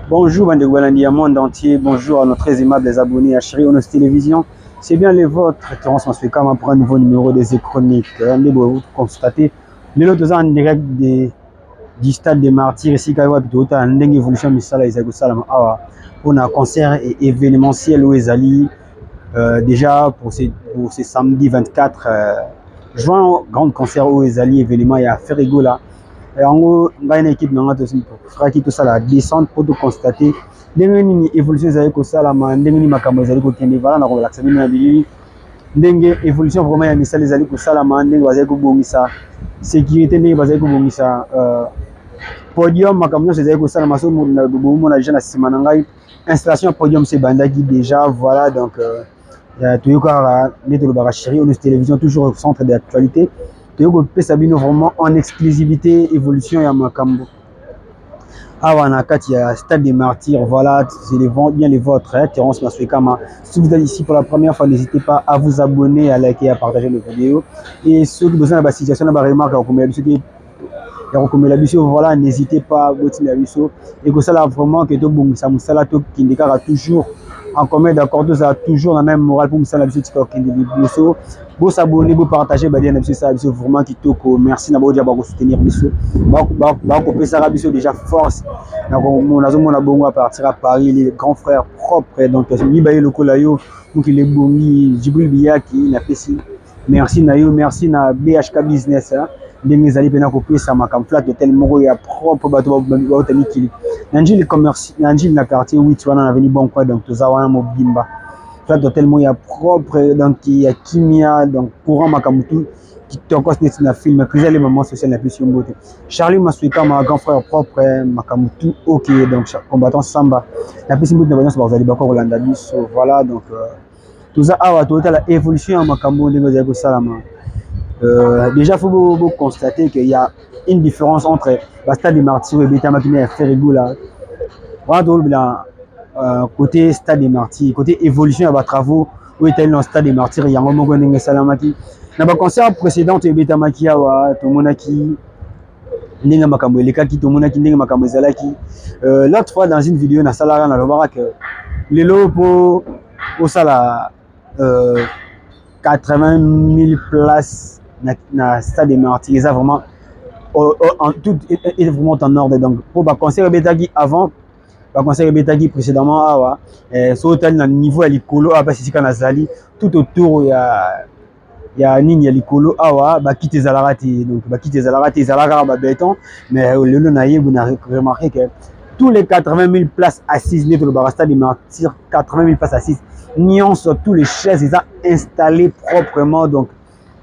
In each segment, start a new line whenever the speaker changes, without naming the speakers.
Bonjour, bande de monde entier. Bonjour à nos très aimables abonnés à Chérie Onos Télévision. C'est bien les vôtres. Terence Maswekama pour un nouveau numéro des chroniques. Vous constatez, les autres en direct du stade des martyrs ici, plutôt en évolution, mais ça, ils ont pour un concert et événementiel où ils allaient déjà pour ces samedi 24 juin, grand concert où ils allaient événement, il y a Ferrigo là. En gros, on a une équipe qui tout ça la descente pour constater ndenge évolution ezali kosalama ndenge nini makambo ezali kokende vala na kolakisa bino na bilili ndenge évolution vraiment ya misala ezali kosalama ndenge bazali kobongisa sécurité ndenge bazali kobongisa podium makambo nyonso ezali kosalama so bomona déjà na nsima na ngai installation ya podium se ebandaki déjà voilà donc toyokaka nde tolobaka Chérie Onos Télévision toujours au centre de l'actualité toyokopesa bino vraiment en exclusivité évolution ya makambo awa na kati ya stade des martyrs. Voilà, c'est bien les vôtres, hein, Terence Maswekama. Si vous êtes ici pour la première fois, n'hésitez pas à vous abonner, à liker, à partager les vidéos. Et ceux qui ont besoin de la situation, de la remarque, voilà, n'hésitez pas à vous la biso. Et que ça là vraiment que tout bon, ça moussala tout qui déclare toujours en commun d'accord, tout ça toujours la même morale pour moussala biso qui biso. Vous s'abonner, vous partager, bah bien ça biso vraiment qui toko. Merci na bodia ba soutenir biso. Ba ko pesa biso déjà force. Donc on a mon abongo à partir à Paris les grands frères propres donc ni ba le kolayo donc il est bongi Djibril Biaki na pesi. Merci na yo, merci na BHK business hein. Ndenge ali pena ko pesa makamflat hotel moko ya propre bato ba otamikili. Nanjili commerce, nanjili na quartier 8 wana na veni bon quoi donc toza wana mobimba. Flat hotel mo ya propre donc il y a kimia donc courant makamutu qui tokos net na film que les moments sociaux la plus beauté. Charlie Maswekama grand frère propre makamutu OK donc combattant samba. La plus beauté na bana vous allez bakor Rolanda biso voilà donc tout ça awa total la évolution makambo ndenge za ko salama. Déjà il faut constater qu'il y a une différence entre la stade des martyrs et Beta Makine et Ferrigo là. Voilà côté stade des martyrs, côté évolution à travaux où était le stade des martyrs, il y a un moment où on salamati. Dans le concert précédent, tu Beta Makia wa Tomonaki Ninga Makambo les kaki Tomonaki Ninga Makambo Zalaki. L'autre fois dans une vidéo na Salara na Lobarak les lots au sala 80 000 places na stade des martyrs, ça vraiment en tout est vraiment en ordre donc pour le concert Betaki avant le concert Betaki précédemment awa so total na niveau ya likolo aba sisika na zali tout autour ya nini ya likolo awa ba kite zalarati donc ba kite zalarati zalaka ba béton mais le na yebu na remarqué que tous les 80 000 places assises net le stade des martyrs 80 000 places assises nions sur tous les chaises ils ont installé proprement donc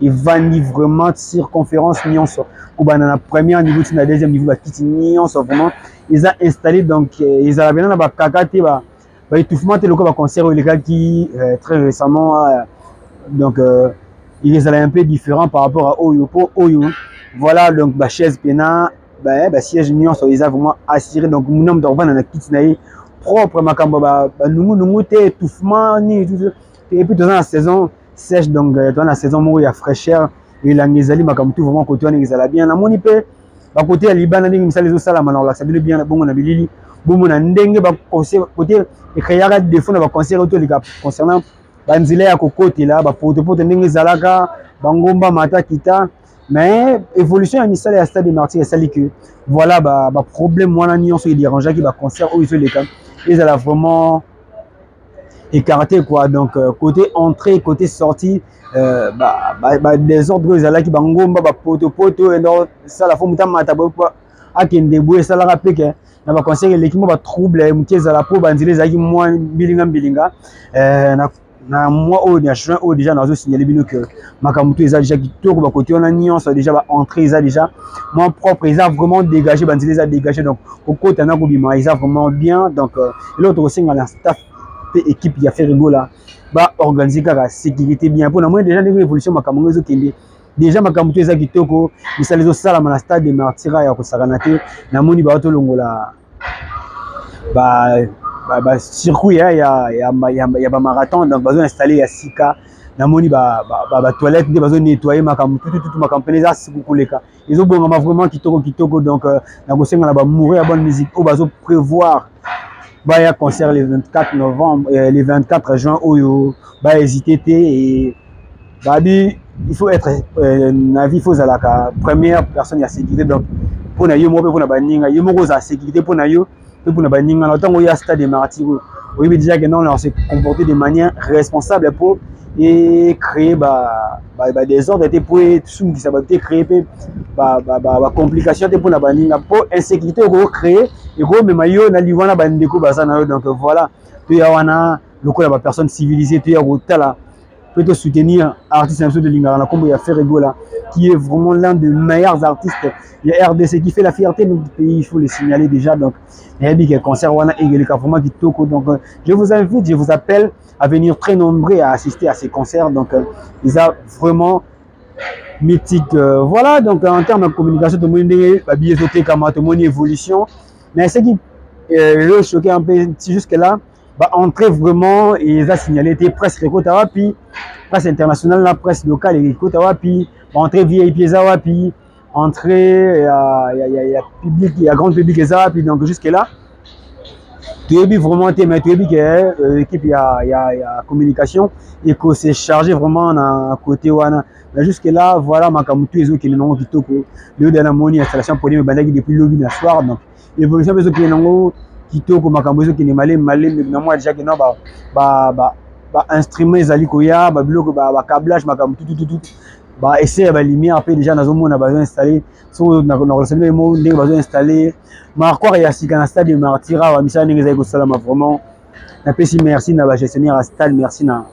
il vanit vraiment circonférence nuance pour la première niveau na deuxième niveau la petite nuance vraiment ils ont installé donc ils avaient bien na kakati ba étouffement tel que concert les gars qui très récemment donc ils allaient un peu différent par rapport à Oyo pour Oyo voilà donc ba chaise pena ba siège nuance ils ont vraiment assuré donc mon homme d'orvan na petite naïe propre makambo ba numu te étouffement ni tout et puis dans la saison sèche donc dans la saison où il y a fraîcheur et la ngezali makamutu vraiment côté on ngezala bien na moni pe ba côté ya libana ndenge misala zo sala mana la sabile bien bongo na bilili bongo na ndenge ba côté et khayara défaut na ba concert auto les concernant banzila ya kokoti là ba poto ndenge zalaka bangomba mata kita mais évolution ya misala ya stade des martyrs et sali que voilà ba problème wana nion so dérangeant qui ba concert où ils les cas ils allaient vraiment écarté quoi donc côté entrée côté sortie des ordres là qui bangomba ba poto et donc ça la forme mata a kende boye ça la rappelle que na ba conseiller l'équipe ba trouble muteza la po banzile zaki moi bilinga na moi au juin au déjà nazo signaler bino que makamutu eza déjà qui tourne ba côté on a nuance déjà ba entrée eza déjà mon propre ils a vraiment dégagé banzile eza dégagé donc au côté na ko bima ils a vraiment bien donc l'autre aussi la staff équipe qui a fait rigolo là bah organiser la sécurité bien pour moi déjà des évolutions makambo zo kende déjà makambo eza kitoko misala zo sala na stade des martyrs ya ko sakanate na moni ba to longola ba circuit ya ba marathon donc bazo installer ya sika na moni ba toilette de bazo nettoyer makambo tout makambo les sikuleka ils ont bon vraiment kitoko donc na ko senga na ba mourir à bonne musique au bazo prévoir bah il y a concert le 24 novembre le 24 juin oyo bah hésiter et bah il faut être navi faut la première personne à sécurité donc pour na yo mo pour na baninga yo moko za sécurité pour na yo pour na baninga na tango ya stade de martyr oui mais déjà que non on s'est comporté de manière responsable pour et créer des ordres était pour tout qui ça va créer complication pour la baninga pour insécurité pour créer et gros mais mayo na livana bandeko bazana donc voilà tu ya wana lokola ba personne civilisée tu ya rotala peut soutenir artiste de Lingara comme il a fait Regola qui est vraiment l'un des meilleurs artistes. Il y a RDC qui fait la fierté de notre pays, il faut le signaler déjà. Donc, il y a des concerts wana et le vraiment qui toko. Donc, je vous invite, je vous appelle à venir très nombreux à assister à ces concerts. Donc, ils sont vraiment mythiques. Voilà, donc en termes de communication, tout le monde est bien doté comme tout le monde évolution. Mais ce qui le choqué un peu jusque là. Bah, entrer vraiment et ils ont signalé presse Rekotawa puis presse internationale la presse locale et Rekotawa puis entrer VIP Zawa puis entrer il y a public il y a grand public Zawa puis donc jusque là tu es vraiment mais tu es équipe il y a communication et que c'est chargé vraiment à côté wana mais jusque là voilà makamutu ezo qui non kitoko le de la moni installation pour les bandaki depuis lobby la soir donc évolution bezo qui non kitoko makambo ezo qui malé na moi déjà que non instrument ezali koya ba biloko ba câblage makambo tout ba essayer ba lumière après déjà nazo mona ba installer so na ressemble mo ndenge ba installer marqueur ya sika na stade de martyra wa misala ndenge ezali ko salama vraiment na pesi merci na ba gestionnaire à stade merci na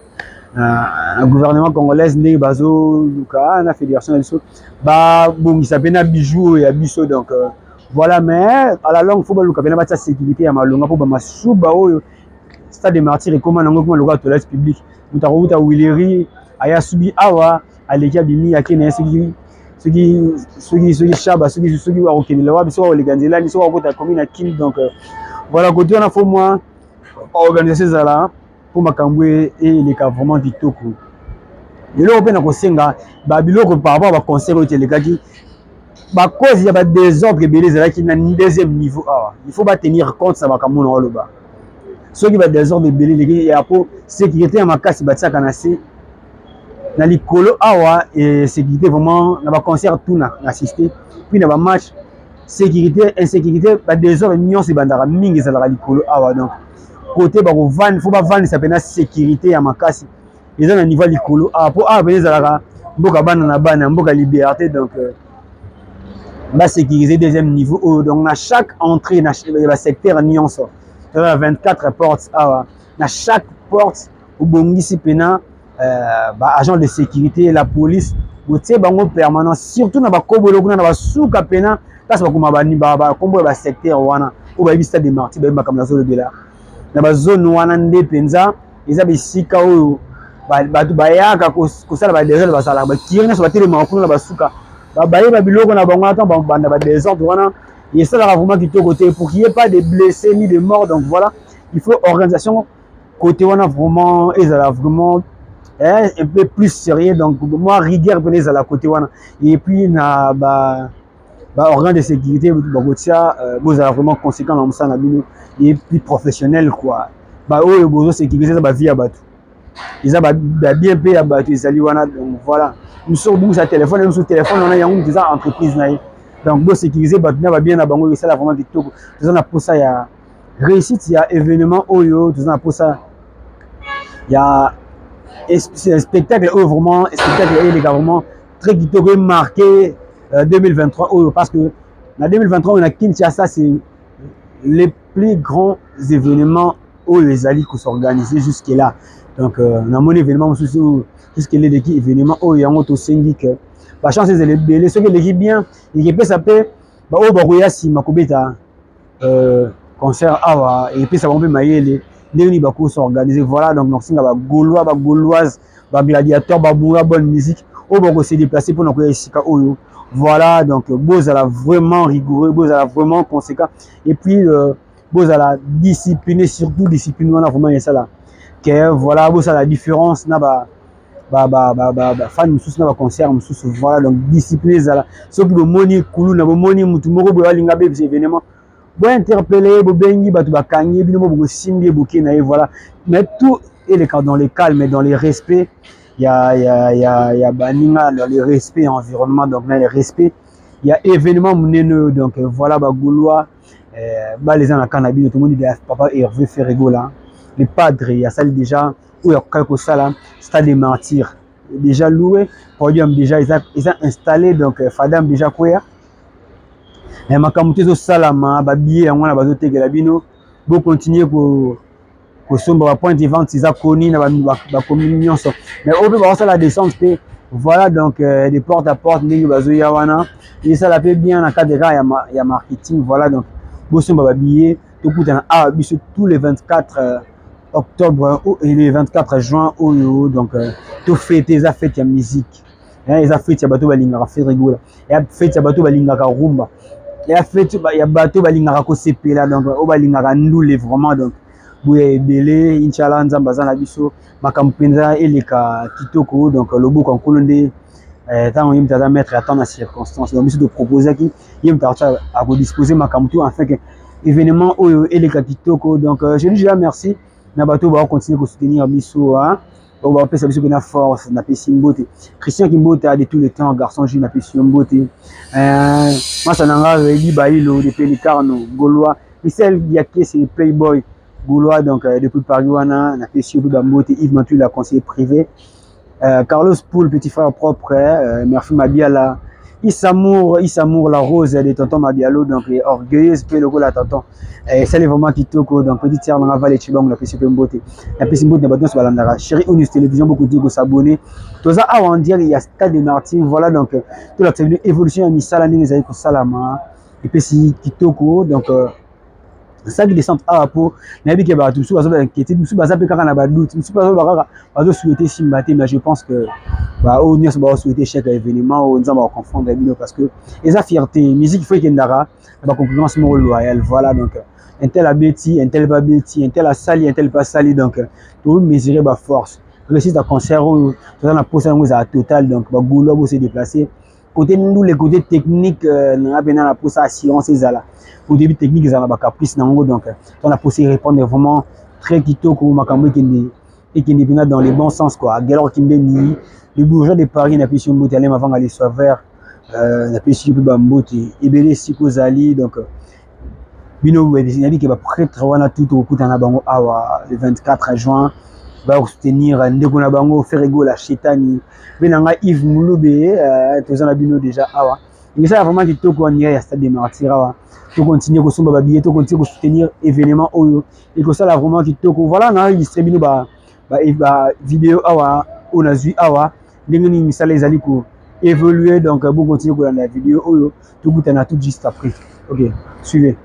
gouvernement congolais ndenge bazo luka na fédération biso ba bongisa pe na bijou ya biso donc voilà mais à la longue faut ba luka pe na ba sécurité ya malonga po ba masuba oyo stade de martyr et comment nango kuma loka toilette publique mutakuta wileri aya subi awa aleki bimi akene ceux chaba ceux wa okene lawa biso wa leganzela ni so wa kota commune kin donc voilà côté on a faut moi organiser ça là pour makambo et les cas vraiment kitoko et là on peut na kosenga ba biloko par rapport à concert au telekaki ba cause ya ba désordre belé zalaki na deuxième niveau ah il faut pas tenir compte ça makambo na loba ceux qui va désordre belé les gars pour sécurité à makasi batiaka na se na likolo awa et sécurité vraiment na ba concert tout na assister puis na ba match sécurité insécurité ba désordre nyonso se bandara mingi za la likolo awa donc côté ba ko van faut pas van ça pena sécurité à makasi ils ont un niveau likolo awa pour a venir za mboka bana na bana mboka liberté donc ba sécuriser deuxième niveau donc à chaque entrée na ba secteur nyonso 24 portes awa na chaque porte ubongisi pena agent de sécurité la police botie bango permanent surtout na bakobolo kuna na basuka pena place bakoma bani ba kombo ba secteur wana o ba stade de martyr ba makamla zo de là na ba zone wana nde penza eza bisika oyo batu bayaka kosala ba désordre basala ba kirina so batele makuna na basuka ba biloko na bango ata banda ba désordre wana et ça là vraiment kitoko côté pour qu'il n'y ait pas de blessés ni de morts donc voilà il faut organisation côté wana vraiment et ça là vraiment un peu plus sérieux donc moi rigueur venez à la côté wana et puis na organe de sécurité bakotia vous avez vraiment conséquent dans ça na bino et puis professionnel quoi oyo bozo sécuriser ça ba vie à batu ils a bien payé à batu ezali wana donc voilà nous sommes sur téléphone nous sur téléphone on a yango des entreprises na donc bo sécuriser batu na ba bien na bango ça là vraiment kitoko tout ça pour ça ya réussite il y a événement oyo tout ça pour ça il y a un spectacle vraiment spectacle les gars vraiment très kitoko marqué 2023 parce que en 2023 on a Kinshasa c'est les plus grands événements où les alliés qui sont organisés jusque là donc on a mon événement jusque les événements où il y a un autre syndic la chance c'est les belés ceux qui l'équipe bien et qui peut s'appeler au baroya si makobeta concert awa et puis ça va me mailler les bako sont organisés voilà donc nous singa ba gaulois ba gauloise ba gladiateur ba boura bonne musique au bako se déplacer pour nous sika oyo voilà donc bozala vraiment rigoureux bozala vraiment conséquent et puis bozala discipliné surtout discipliné on a vraiment ça là que voilà bozala la différence na fan mususu na ba concert mususu voilà donc discipliné zala soki bo moni kulu na bo moni mutu moko bo alinga be événement Bo interpeller, bo bengi, bato bakangi, bino bo simbi boké na voilà. Mais tout est dans les calmes, dans les respects. Il y a baninga dans le respect environnement, donc dans le respect. Il y a événement monene, donc voilà, bah Gaulois, bah les gens à cannabis, tout le monde dit papa Hervé Ferrego là, les padres, il y a ça déjà, où il y a quelque chose là, stade des martyrs, déjà loué, podium déjà, ils ont installé, donc Fadam déjà quoi. Mais ma camouflage au salama, bah billet, on a bateau tegela bino, bon continuer pour sombre ba point de vente, ils a connu na ba communion. Mais au plus ça la descente, voilà donc des porte à porte, ndenge bazo yawana, et ça la fait bien en cadre il y a marketing, voilà donc bon sombre ba billet, tout coûte ah biso tous les 24 octobre et les 24 juin donc tout fêter ça fête ya musique. Ils a fait ya bateau balinga faire rigolo. Et a fait ya bateau balinga ka rumba. Et a fait ya bateau balinga ko sepela donc o balinga ka ndule vraiment donc boye ebele inshallah nzambe aza na biso makambo mpenza eleka kitoko donc loboko nkolo nde ntango ye moto aza maître ata na circonstance donc biso toproposaki ye moto akodisposer makambo to afin ke événement oyo eleka kitoko donc je dis déjà merci na bato bakocontinue kosoutenir biso oyo bapesa biso mpena force napesi mbote Christian Kimbota de tout le temps garçon ju napesi yo mbote masa na nga Eli Bailo de Pelicarno Gaulois Michel Diakese Playboy Gaulois, donc depuis Paris, on a fait sur Bambote, Yves Mantu, la conseiller privé. Carlos Poul, petit frère propre, merci Mabiala. Issamour, la rose de tonton Mabialo, donc orgueilleuse, puis le coup la tonton. C'est vraiment Kitoko, donc petite sœur, on a valé Chibang, la PC Pembote. La PC Mbote, n'a sur Balandara. Chérie Onus Télévision, beaucoup de s'abonner. Tout ça, on dire, il y a Stade de Martin, voilà, donc, tout la évolution, il y a mis Salani, les aïkos Salama. Et puis, c'est Kitoko, donc, ça qui descend à pour nabi ke ba tout sous bazo inquiété tout baza pe kaka na ba doute tout bazo ba bazo souhaiter simbaté mais je pense que ba au nyos ba souhaiter chaque événement au nzamba confondre bino parce que les fierté musique faut kendara ba concurrence mo loyal voilà donc un tel a Betty un tel pas Betty un tel a sali un tel pas sali donc tout mesurer ba force réussite à concert tout ça na posa ngo za total donc ba Gaulois bo se déplacer côté nous les côtés techniques na bena na posa assurance ezala au début technique ils ont la caprice nango donc on a possible répondre vraiment très kitoko makambo et qui n'est dans les bons sens quoi galor kimbeni le bourgeois de Paris n'a pu sur mbote aller avant aller soit vert n'a pu sur bambote ebele siko zali donc bino webi que ba prêtre wana tout au kutana bango awa le 24 juin va soutenir ndeko na bango Ferrego la chetani benanga Yves Mouloube tozana bino déjà awa et ça vraiment kitoko on irait à stade des martyrs awa to continuer kosomba ba billets to continuer ko soutenir événement oyo et que ça là vraiment kitoko voilà na illustré bino ba vidéo awa on a vu awa ndenge ni misala ezali ko évoluer donc bon continuer ko la vidéo oyo to kutana tout juste après. OK, suivez.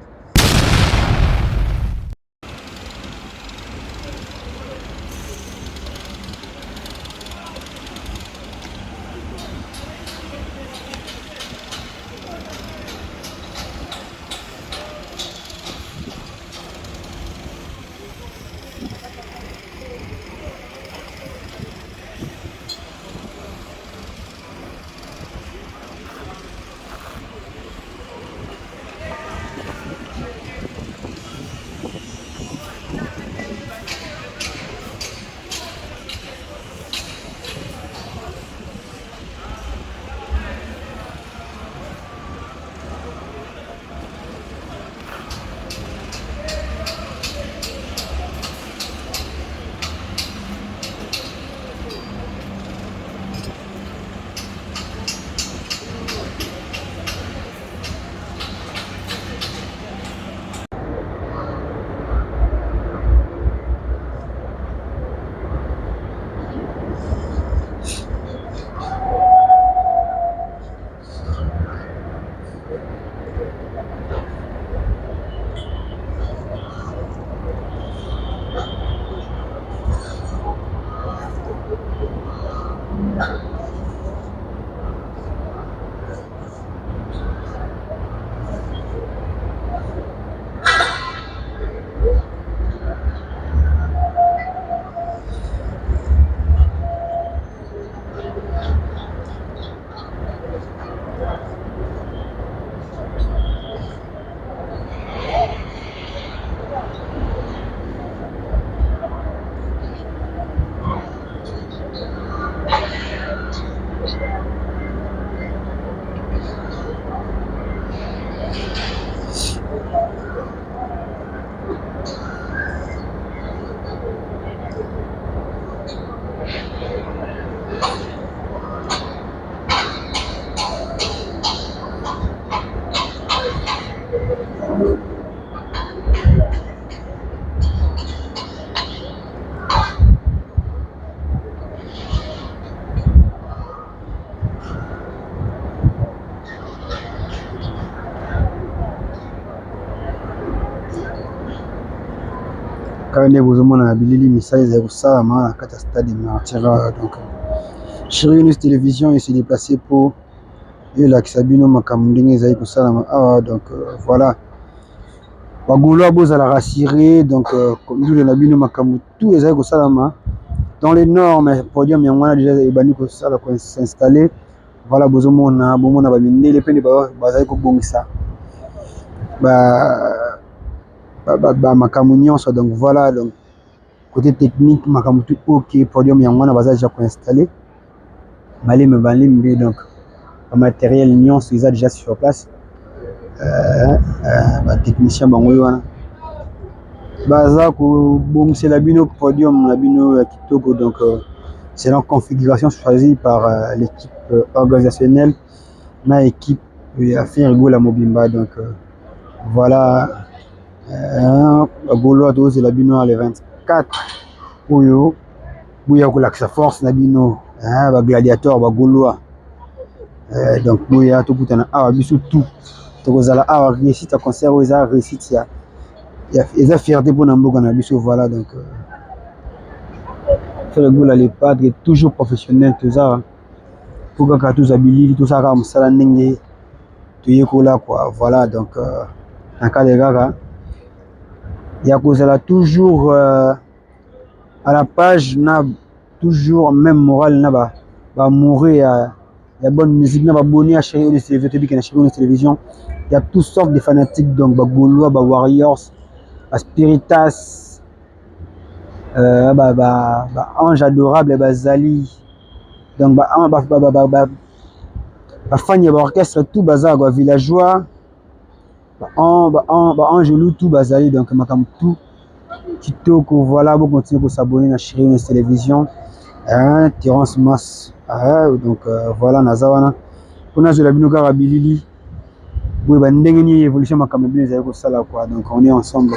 Quand vous avez bilili message de ça, à quatre stade donc Chérie News Télévision il s'est déplacé pour la Sabino Makamunding ah donc voilà. Bagolo bozala rassuré donc comme nous la bino Makamu tout les aïe salama dans les normes podium yangwana déjà ebani ko sala ko s'installer voilà bozomona bomona ba mindele pe bazali ko bongisa ba Makamu nyonso donc voilà donc côté technique Makamu tout OK podium yangwana bazali déjà ko installer balimbe donc le matériel nyonso ils a déjà sur place ba technicien bango wana baza ko bongsela bino podium la bino kitoko donc c'est la configuration choisie par l'équipe organisationnelle na équipe affaire Gola Mobimba donc voilà Golo dose la bino le 24 oyo buya ko la force na bino ba gladiateur ba Goloa donc buya to kutana awa biso tout tokozala awa réussite à concert aux a réussite ya ils ont fierté pour Namboka na biso voilà donc faire le les padres toujours professionnel tout ça pour que tous habilités tout ça comme ça ndenge tout là quoi voilà donc en cas de gars il y a cause là toujours à la page n'a toujours même morale n'a ba mourir il y a bonne musique n'a ba bonné à chérie de télévision il y a toutes sortes de fanatiques donc ba Gaulois ba Warriors ba Spiritas Ange adorable Bazali donc fan ya orchestre tout bazar quoi villageois Angelou tout Bazali donc makam tout kitoko voilà vous continuez pour s'abonner à Chérie News Télévision Terence Mas donc voilà nazawana on a la bino kara bilili oui ndenge ni évolution makam bien za ko sala quoi donc on est ensemble